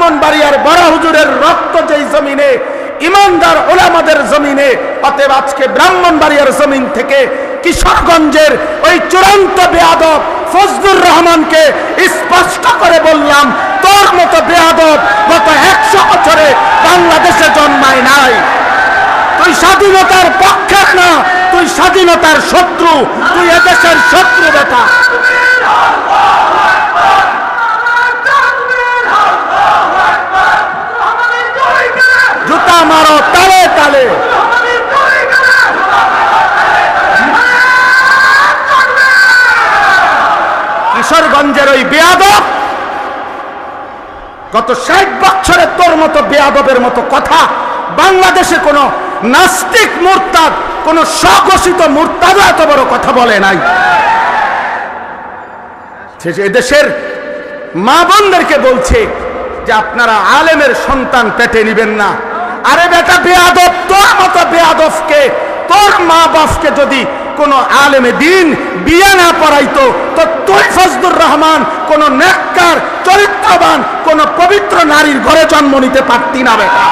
ব্রাহ্মণবাড়িয়ার বড় হুজুরের রক্ত যেই জমিনে, ইমানদার ওলামাদের জমিনে, অতএব আজকে ব্রাহ্মণবাড়িয়ার জমিন থেকে কিশোরগঞ্জের ওই চূড়ান্ত বেয়াদব ফজলুর রহমানকে স্পষ্ট করে বললাম, তোর মতো বেয়াদব গত 100 বছরে বাংলাদেশে জন্মায় নাই। তুই স্বাধীনতার পক্ষের না, তুই স্বাধীনতার শত্রু, তুই এদেশের শত্রু বেটা। জুতা মারো তালে তালে। কিশোরগঞ্জের ওই বেয়াদব গত 60 বছরে তোর মতো বেয়াদবের মতো কথা বাংলাদেশে কোন নাস্তিক মুরতাদ, কোন স্বঘোষিত মুরতাদ এত বড় কথা বলে নাই। এদেশের মা বোনদেরকে বলছে যে আপনারা আলেমের সন্তান পেটে নিবেন না। আরে বেটা বেয়াদব, তোর মতো বেয়াদবকে, তোর মা বাপকে যদি কোন আলেমে দিন বিয়ে না পড়াইতো তো তুই ফজলুর রহমান কোন নেককার চরিত্রবান কোন পবিত্র নারীর ঘরে জন্ম নিতে পারতি না বেটা।